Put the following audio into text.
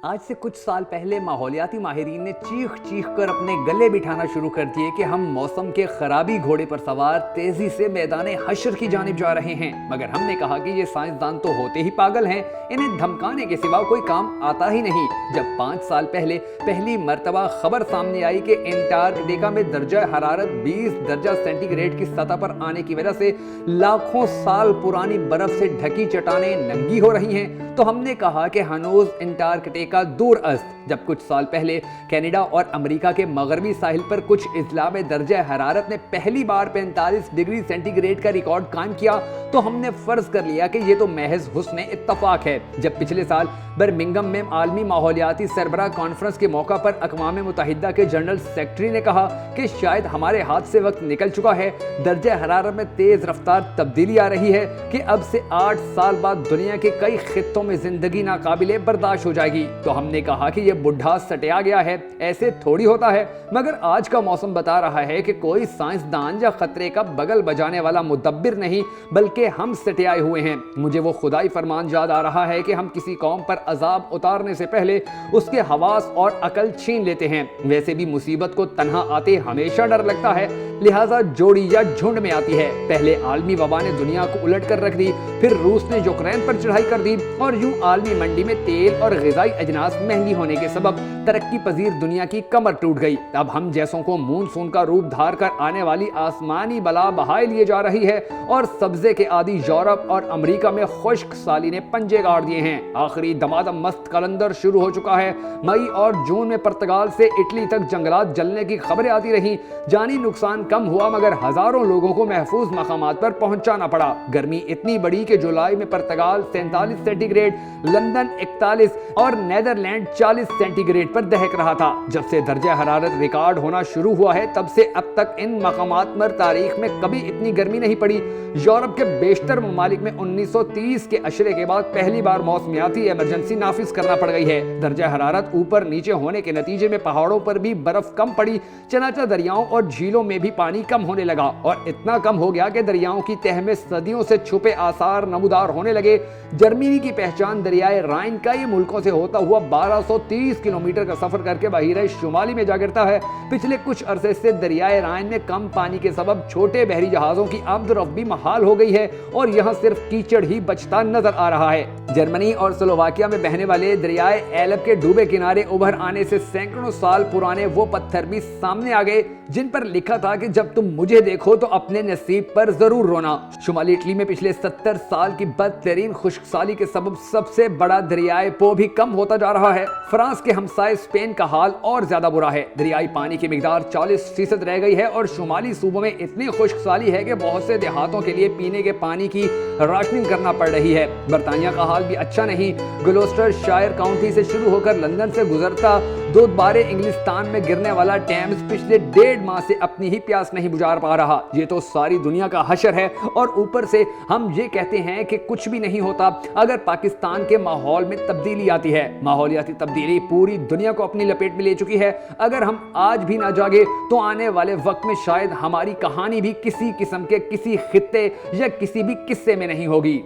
آج سے کچھ سال پہلے ماحولیاتی ماہرین نے چیخ چیخ کر اپنے گلے بٹھانا شروع کر دیے کہ ہم موسم کے خرابی گھوڑے پر سوار تیزی سے میدان حشر کی جانب جا رہے ہیں، مگر ہم نے کہا کہ یہ سائنسدان تو ہوتے ہی پاگل ہیں، انہیں دھمکانے کے سوا کوئی کام آتا ہی نہیں۔ جب 5 سال پہلے پہلی مرتبہ خبر سامنے آئی کہ انٹارکٹیکا میں درجہ حرارت 20 درجہ سینٹی گریڈ کی سطح پر آنے کی وجہ سے لاکھوں سال پرانی برف سے ڈھکی چٹانیں ننگی ہو رہی ہیں، تو ہم نے کہا کہ ہنوز انٹارکٹیکا دور است۔ جب کچھ سال پہلے کینیڈا اور امریکہ کے مغربی ساحل پر کچھ اضلاع میں درجہ حرارت نے پہلی بار 45 ڈگری سینٹی گریڈ کا ریکارڈ قائم کیا تو ہم نے فرض کر لیا کہ یہ تو محض حسن اتفاق ہے۔ جب پچھلے سال برمنگھم میں عالمی ماحولیاتی سربراہ کانفرنس کے موقع پر اقوام متحدہ کے جنرل سیکرٹری نے کہا کہ شاید ہمارے ہاتھ سے وقت نکل چکا ہے، درجہ حرارت میں تیز رفتار تبدیلی آ رہی ہے کہ اب سے 8 سال بعد دنیا کے کئی خطوں میں زندگی ناقابل برداشت ہو جائے گی، تو ہم نے کہا کہ یہ بڈھا سٹیا گیا ہے، ایسے تھوڑی ہوتا ہے۔ مگر آج کا موسم بتا رہا ہے کہ کوئی سائنسدان یا خطرے کا بغل بجانے والا مدبر نہیں بلکہ ہم سٹیائے ہوئے ہیں۔ مجھے وہ خدائی فرمان یاد آ رہا ہے کہ ہم کسی قوم پر عذاب اتارنے سے پہلے اس کے حواس اور عقل چھین لیتے ہیں۔ ویسے بھی مصیبت کو تنہا آتے ہمیشہ ڈر لگتا ہے، لہٰذا جوڑی یا جھنڈ میں آتی ہے۔ پہلے عالمی وبا نے دنیا کو الٹ کر رکھ دی، پھر روس نے یوکرین پر چڑھائی کر دی، اور یوں عالمی منڈی میں تیل اور غذائی اجناس مہنگی ہونے کے سبب ترقی پذیر دنیا کی کمر ٹوٹ گئی۔ اب ہم جیسوں کو مونسون کا روپ دھار کر آنے والی آسمانی بلا بہائے لیے جا رہی ہے، اور سبزے کے عادی یورپ اور امریکہ میں خشک سالی نے پنجے گاڑ دیے ہیں۔ آخری دمادم مست کلندر شروع ہو چکا ہے۔ مئی اور جون میں پرتگال سے اٹلی تک جنگلات جلنے کی خبریں آتی رہیں، جانی نقصان کم ہوا مگر ہزاروں لوگوں کو محفوظ مقامات پر پہنچانا پڑا۔ گرمی اتنی بڑی کہ جولائی میں پرتگال 47 سینٹی گریڈ، لندن 41 اور نیدرلینڈ 40 سینٹی گریڈ پر دہک رہا تھا۔ جب سے درجہ حرارت ریکارڈ ہونا شروع ہوا ہے تب سے اب تک ان مقامات پر تاریخ میں کبھی اتنی گرمی نہیں پڑی۔ یورپ کے بیشتر ممالک میں 1930 کے عشرے کے بعد پہلی بار موسمیاتی ایمرجنسی نافذ کرنا پڑ گئی ہے۔ درجہ حرارت اوپر نیچے ہونے کے نتیجے میں پہاڑوں پر بھی برف کم پڑی، چنانچہ دریاؤں اور جھیلوں میں بھی پانی کم ہونے لگا، اور اتنا کم ہو گیا کہ دریاؤں کی تہہ میں صدیوں سے چھپے آثار نمودار ہونے لگے۔ جرمنی کی پہچان دریائے رائن کئی ملکوں سے ہوتا ہوا 1230 کلومیٹر کا سفر کر کے بحیرہ شمالی میں جا گرتا ہے۔ پچھلے کچھ عرصے سے دریائے رائن میں کم پانی کے سبب چھوٹے بحری جہازوں کی آمد و رفت بھی محال ہو گئی ہے، اور یہاں صرف کیچڑ ہی بچتا نظر آ رہا ہے۔ جرمنی اور سلوواکیا میں بہنے والے دریائے ایلب کے ڈوبے کنارے ابھر آنے سے سینکڑوں سال پرانے وہ پتھر بھی سامنے آ گئے جن پر لکھا تھا کہ جب تم مجھے دیکھو تو اپنے نصیب پر ضرور رونا۔ شمالی اٹلی میں پچھلے 70 سال کی بدترین خشک سالی کے سبب سب سے بڑا دریائے پو بھی کم ہوتا جا رہا ہے۔ فرانس کے ہمسائے اسپین کا حال اور زیادہ برا ہے۔ دریائی پانی کی مقدار 40% رہ گئی ہے، اور شمالی صوبوں میں اتنی خشک سالی ہے کہ بہت سے دیہاتوں کے لیے پینے کے پانی کی راشننگ کرنا پڑ رہی ہے۔ برطانیہ کا حال بھی اچھا نہیں۔ گلوسٹر شائر کاؤنٹی سے شروع ہو کر لندن سے گزرتا دودبارے انگلستان میں گرنے والا ٹیمز پچھلے 1.5 ماہ سے اپنی ہی پیاس نہیں بجھا پا رہا۔ یہ تو ساری دنیا کا حشر ہے، اور اوپر سے ہم یہ کہتے ہیں کہ کچھ بھی نہیں ہوتا اگر پاکستان کے ماحول میں تبدیلی آتی ہے۔ ماحولیاتی تبدیلی پوری دنیا کو اپنی لپیٹ میں لے چکی ہے۔ اگر ہم آج بھی نہ جاگے تو آنے والے وقت میں شاید ہماری کہانی بھی کسی قسم کے کسی خطے یا کسی بھی قصے میں نہیں ہوگی۔